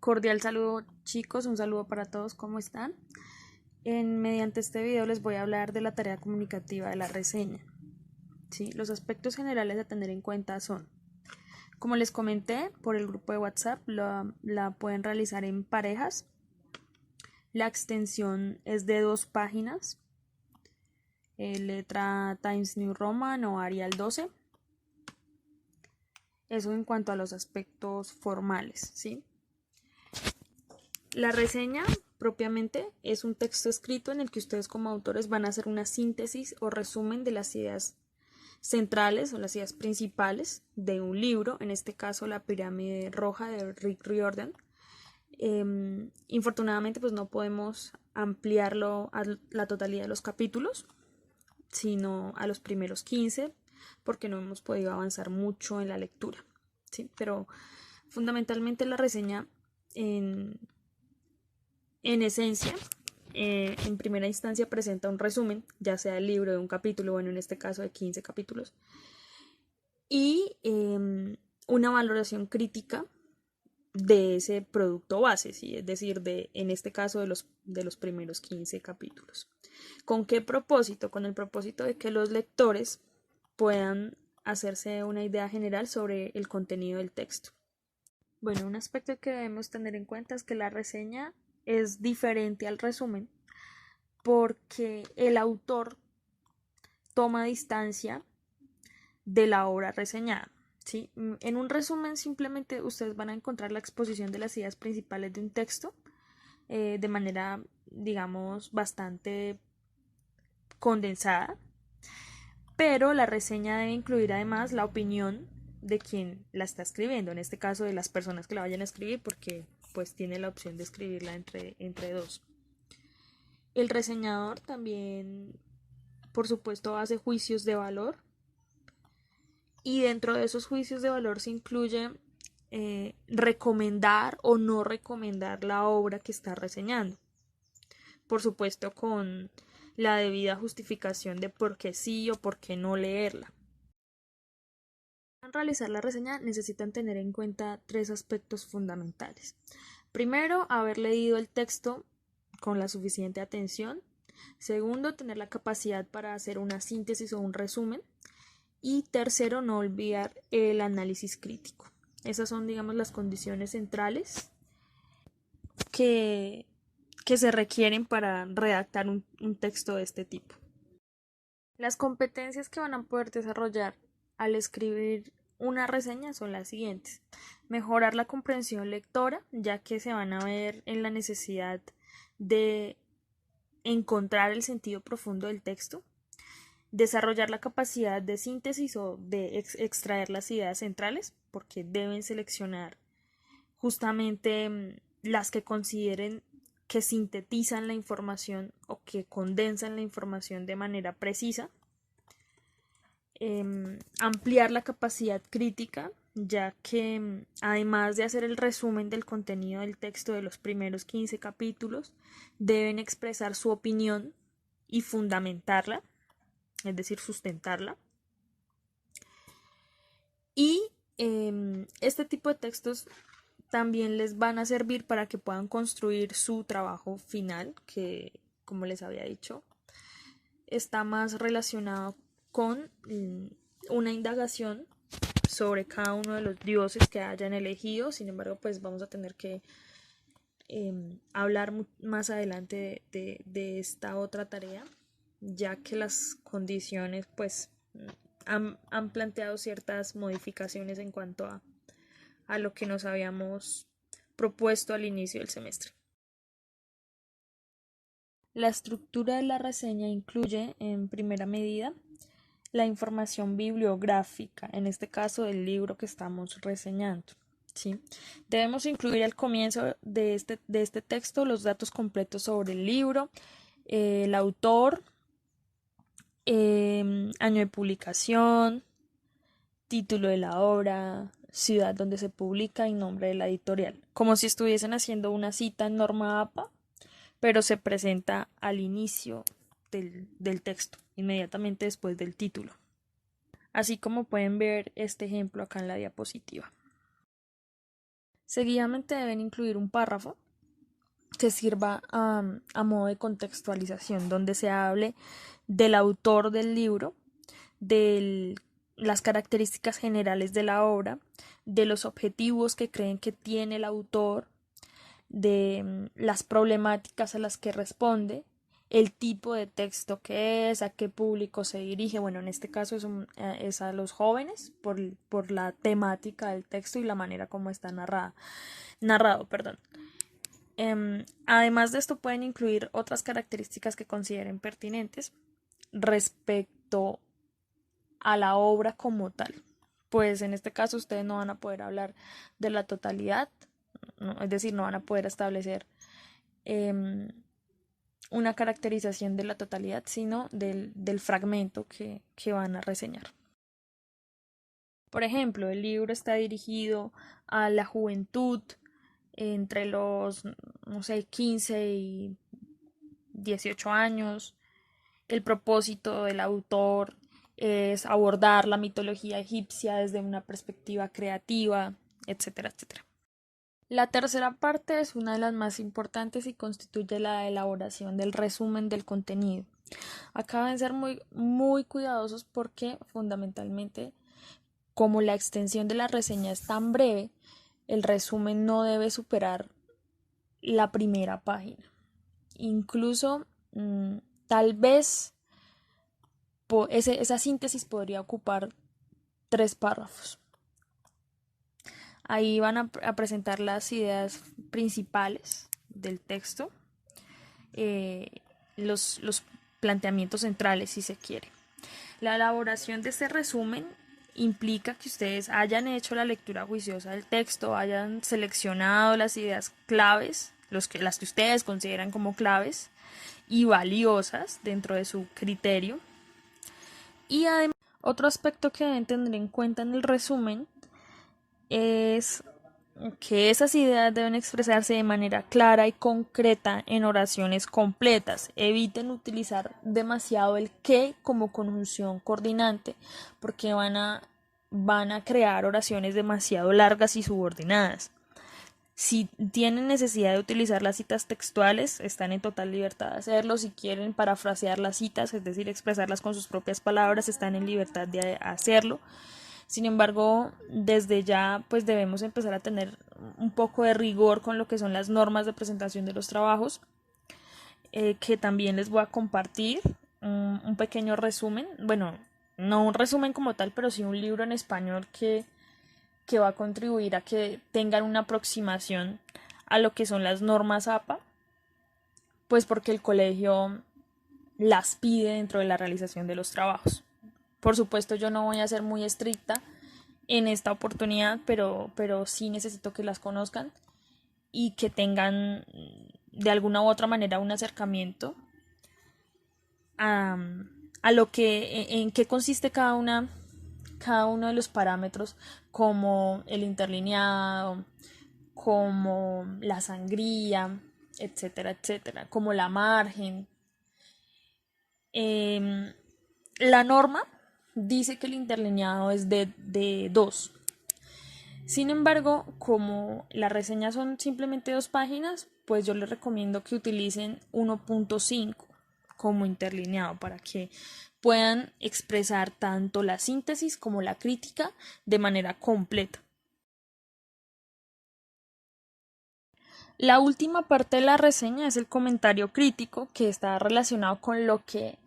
Cordial saludo, chicos, un saludo para todos, ¿cómo están? Mediante este video les voy a hablar de la tarea comunicativa de la reseña. ¿Sí? Los aspectos generales a tener en cuenta son, como les comenté, por el grupo de WhatsApp la pueden realizar en parejas. La extensión es de 2 páginas, letra Times New Roman o Arial 12. Eso en cuanto a los aspectos formales, ¿sí? La reseña propiamente es un texto escrito en el que ustedes como autores van a hacer una síntesis o resumen de las ideas centrales o las ideas principales de un libro, en este caso La pirámide roja de Rick Riordan. Infortunadamente pues no podemos ampliarlo a la totalidad de los capítulos, sino a los primeros 15, porque no hemos podido avanzar mucho en la lectura, ¿sí? Pero fundamentalmente la reseña en esencia, en primera instancia presenta un resumen, ya sea del libro, de un capítulo, bueno, en este caso de 15 capítulos, y una valoración crítica de ese producto base, ¿sí? Es decir, en este caso de los primeros 15 capítulos. ¿Con qué propósito? Con el propósito de que los lectores puedan hacerse una idea general sobre el contenido del texto. Bueno, un aspecto que debemos tener en cuenta es que la reseña es diferente al resumen porque el autor toma distancia de la obra reseñada, ¿sí? En un resumen simplemente ustedes van a encontrar la exposición de las ideas principales de un texto de manera, digamos, bastante condensada, pero la reseña debe incluir además la opinión de quien la está escribiendo, en este caso de las personas que la vayan a escribir, porque pues tiene la opción de escribirla entre dos. El reseñador también, por supuesto, hace juicios de valor, y dentro de esos juicios de valor se incluye recomendar o no recomendar la obra que está reseñando. Por supuesto, con la debida justificación de por qué sí o por qué no leerla. Para realizar la reseña necesitan tener en cuenta 3 aspectos fundamentales. Primero, haber leído el texto con la suficiente atención. Segundo, tener la capacidad para hacer una síntesis o un resumen. Y tercero, no olvidar el análisis crítico. Esas son, digamos, las condiciones centrales que se requieren para redactar un texto de este tipo. Las competencias que van a poder desarrollar al escribir una reseña son las siguientes: mejorar la comprensión lectora, ya que se van a ver en la necesidad de encontrar el sentido profundo del texto; desarrollar la capacidad de síntesis o de extraer las ideas centrales, porque deben seleccionar justamente las que consideren que sintetizan la información o que condensan la información de manera precisa. Ampliar la capacidad crítica, ya que además de hacer el resumen del contenido del texto de los primeros 15 capítulos, deben expresar su opinión y fundamentarla, es decir, sustentarla. Y este tipo de textos también les van a servir para que puedan construir su trabajo final, que, como les había dicho, está más relacionado con una indagación sobre cada uno de los dioses que hayan elegido. Sin embargo, pues vamos a tener que hablar más adelante de esta otra tarea, ya que las condiciones pues han planteado ciertas modificaciones en cuanto a lo que nos habíamos propuesto al inicio del semestre. La estructura de la reseña incluye, en primera medida, la información bibliográfica, en este caso del libro que estamos reseñando, ¿sí? Debemos incluir al comienzo de este texto los datos completos sobre el libro, el autor, año de publicación, título de la obra, ciudad donde se publica y nombre de la editorial, como si estuviesen haciendo una cita en norma APA, pero se presenta al inicio del texto, inmediatamente después del título. Así como pueden ver este ejemplo acá en la diapositiva. Seguidamente deben incluir un párrafo que sirva a modo de contextualización, donde se hable del autor del libro, de las características generales de la obra, de los objetivos que creen que tiene el autor, de las problemáticas a las que responde, el tipo de texto que es, a qué público se dirige. Bueno, en este caso es a los jóvenes por la temática del texto y la manera como está narrado, perdón. Además de esto pueden incluir otras características que consideren pertinentes respecto a la obra como tal. Pues en este caso ustedes no van a poder hablar de la totalidad, es decir, no van a poder establecer una caracterización de la totalidad, sino del fragmento que van a reseñar. Por ejemplo, el libro está dirigido a la juventud entre los, no sé, 15 y 18 años. El propósito del autor es abordar la mitología egipcia desde una perspectiva creativa, etcétera, etcétera. La tercera parte es una de las más importantes y constituye la elaboración del resumen del contenido. Acá deben ser muy cuidadosos porque fundamentalmente, como la extensión de la reseña es tan breve, el resumen no debe superar la primera página. Incluso tal vez esa síntesis podría ocupar 3 párrafos. Ahí van a presentar las ideas principales del texto, los planteamientos centrales, si se quiere. La elaboración de este resumen implica que ustedes hayan hecho la lectura juiciosa del texto, hayan seleccionado las ideas claves, las que ustedes consideran como claves y valiosas dentro de su criterio. Y además, otro aspecto que deben tener en cuenta en el resumen es que esas ideas deben expresarse de manera clara y concreta en oraciones completas. Eviten utilizar demasiado el que como conjunción coordinante, porque van a crear oraciones demasiado largas y subordinadas. Si tienen necesidad de utilizar las citas textuales, están en total libertad de hacerlo. Si quieren parafrasear las citas, es decir, expresarlas con sus propias palabras, están en libertad de hacerlo. Sin embargo, desde ya pues debemos empezar a tener un poco de rigor con lo que son las normas de presentación de los trabajos, que también les voy a compartir un pequeño resumen, bueno, no un resumen como tal, pero sí un libro en español que va a contribuir a que tengan una aproximación a lo que son las normas APA, pues porque el colegio las pide dentro de la realización de los trabajos. Por supuesto, yo no voy a ser muy estricta en esta oportunidad, pero sí necesito que las conozcan y que tengan de alguna u otra manera un acercamiento a lo que, en qué consiste cada uno de los parámetros, como el interlineado, como la sangría, etcétera, etcétera, como la margen. La norma dice que el interlineado es de 2. Sin embargo, como las reseñas son simplemente 2 páginas, pues yo les recomiendo que utilicen 1.5 como interlineado para que puedan expresar tanto la síntesis como la crítica de manera completa. La última parte de la reseña es el comentario crítico, que está relacionado con lo que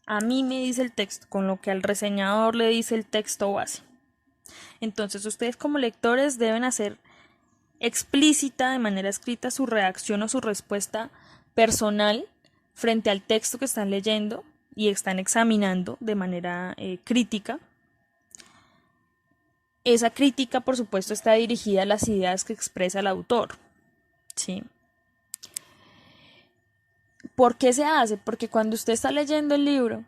a mí me dice el texto, con lo que al reseñador le dice el texto base. Entonces ustedes como lectores deben hacer explícita de manera escrita su reacción o su respuesta personal frente al texto que están leyendo y están examinando de manera crítica. Esa crítica, por supuesto, está dirigida a las ideas que expresa el autor. ¿Sí? ¿Por qué se hace? Porque cuando usted está leyendo el libro,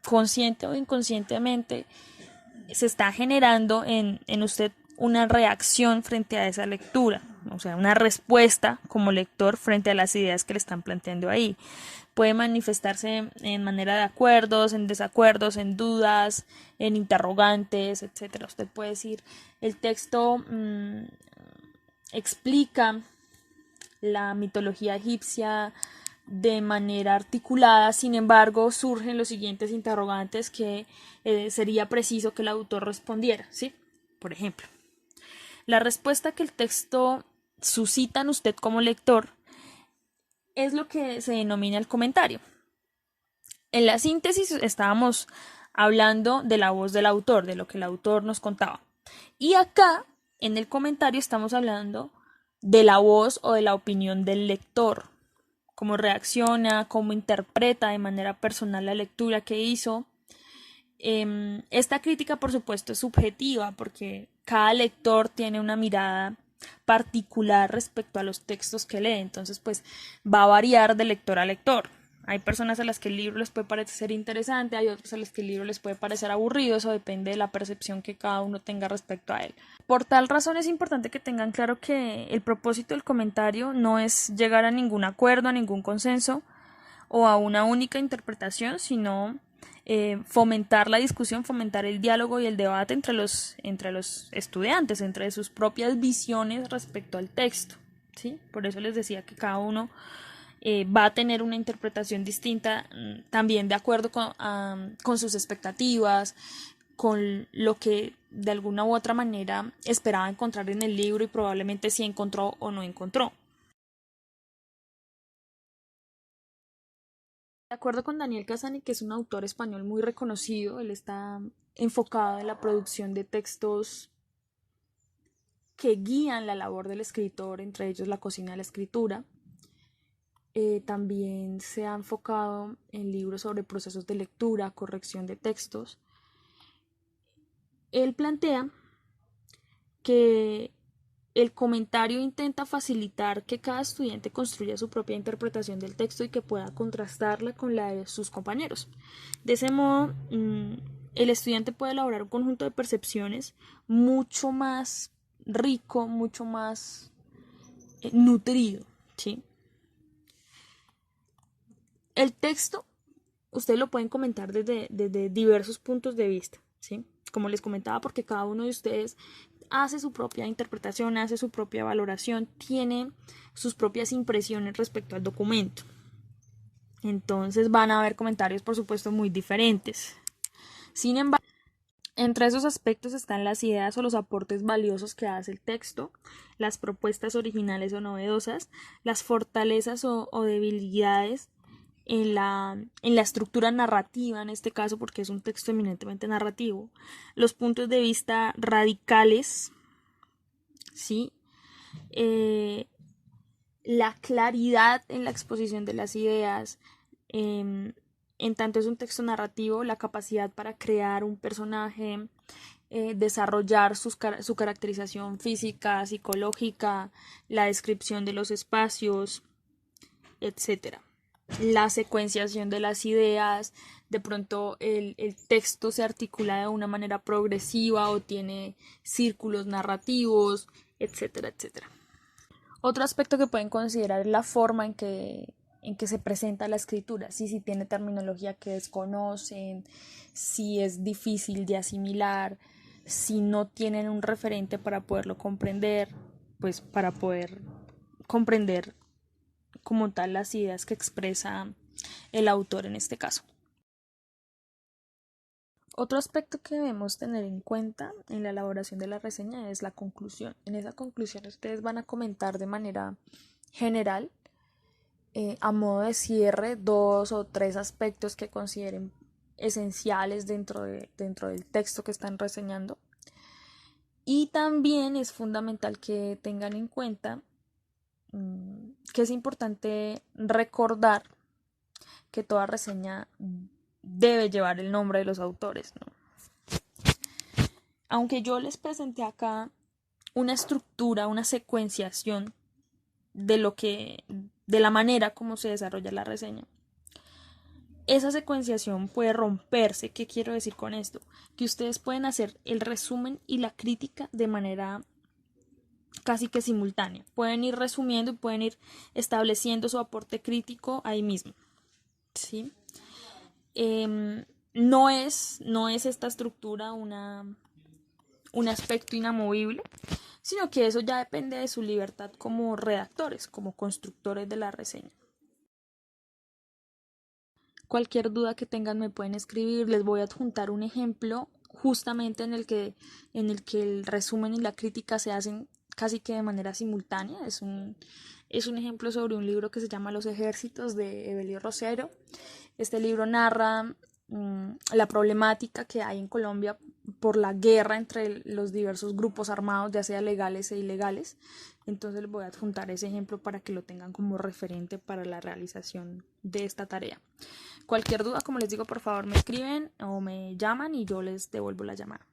consciente o inconscientemente, se está generando en usted una reacción frente a esa lectura, o sea, una respuesta como lector frente a las ideas que le están planteando ahí. Puede manifestarse en manera de acuerdos, en desacuerdos, en dudas, en interrogantes, etcétera. Usted puede decir, el texto explica la mitología egipcia de manera articulada. Sin embargo, surgen los siguientes interrogantes que sería preciso que el autor respondiera, ¿sí? Por ejemplo, la respuesta que el texto suscita en usted como lector es lo que se denomina el comentario. En la síntesis estábamos hablando de la voz del autor, de lo que el autor nos contaba. Y acá, en el comentario, estamos hablando de la voz o de la opinión del lector, cómo reacciona, cómo interpreta de manera personal la lectura que hizo. Esta crítica, por supuesto, es subjetiva porque cada lector tiene una mirada particular respecto a los textos que lee, entonces pues va a variar de lector a lector. Hay personas a las que el libro les puede parecer interesante, hay otros a las que el libro les puede parecer aburrido, eso depende de la percepción que cada uno tenga respecto a él. Por tal razón es importante que tengan claro que el propósito del comentario no es llegar a ningún acuerdo, a ningún consenso o a una única interpretación, sino fomentar la discusión, fomentar el diálogo y el debate entre los estudiantes, entre sus propias visiones respecto al texto, ¿sí? Por eso les decía que cada uno va a tener una interpretación distinta, también de acuerdo con sus expectativas, con lo que de alguna u otra manera esperaba encontrar en el libro y probablemente si encontró o no encontró. De acuerdo con Daniel Cassani, que es un autor español muy reconocido, él está enfocado en la producción de textos que guían la labor del escritor, entre ellos la cocina de la escritura. También se ha enfocado en libros sobre procesos de lectura, corrección de textos. Él plantea que el comentario intenta facilitar que cada estudiante construya su propia interpretación del texto y que pueda contrastarla con la de sus compañeros. De ese modo, el estudiante puede elaborar un conjunto de percepciones mucho más rico, mucho más nutrido, ¿sí? El texto, ustedes lo pueden comentar desde diversos puntos de vista, ¿sí? Como les comentaba, porque cada uno de ustedes hace su propia interpretación, hace su propia valoración, tiene sus propias impresiones respecto al documento. Entonces van a haber comentarios, por supuesto, muy diferentes. Sin embargo, entre esos aspectos están las ideas o los aportes valiosos que hace el texto, las propuestas originales o novedosas, las fortalezas o debilidades en la estructura narrativa, en este caso, porque es un texto eminentemente narrativo, los puntos de vista radicales, ¿sí? La claridad en la exposición de las ideas, en tanto es un texto narrativo, la capacidad para crear un personaje, desarrollar su caracterización física, psicológica, la descripción de los espacios, etc. La secuenciación de las ideas, de pronto el texto se articula de una manera progresiva o tiene círculos narrativos, etcétera, etcétera. Otro aspecto que pueden considerar es la forma en que se presenta la escritura, si tiene terminología que desconocen, si es difícil de asimilar, si no tienen un referente para poderlo comprender, pues para poder comprender como tal las ideas que expresa el autor en este caso. Otro aspecto que debemos tener en cuenta en la elaboración de la reseña es la conclusión. En esa conclusión ustedes van a comentar de manera general, a modo de cierre, 2 o 3 aspectos que consideren esenciales dentro del texto que están reseñando. Y también es fundamental que tengan en cuenta que es importante recordar que toda reseña debe llevar el nombre de los autores, ¿no? Aunque yo les presenté acá una estructura, una secuenciación de la manera como se desarrolla la reseña, esa secuenciación puede romperse. ¿Qué quiero decir con esto? Que ustedes pueden hacer el resumen y la crítica de manera casi que simultánea. Pueden ir resumiendo y pueden ir estableciendo su aporte crítico ahí mismo, ¿sí? No es esta estructura un aspecto inamovible, sino que eso ya depende de su libertad como redactores, como constructores de la reseña. Cualquier duda que tengan me pueden escribir, les voy a adjuntar un ejemplo justamente en el que el resumen y la crítica se hacen casi que de manera simultánea. Es un ejemplo sobre un libro que se llama Los Ejércitos de Evelio Rosero. Este libro narra la problemática que hay en Colombia por la guerra entre los diversos grupos armados, ya sea legales e ilegales. Entonces les voy a adjuntar ese ejemplo para que lo tengan como referente para la realización de esta tarea. Cualquier duda, como les digo, por favor me escriben o me llaman y yo les devuelvo la llamada.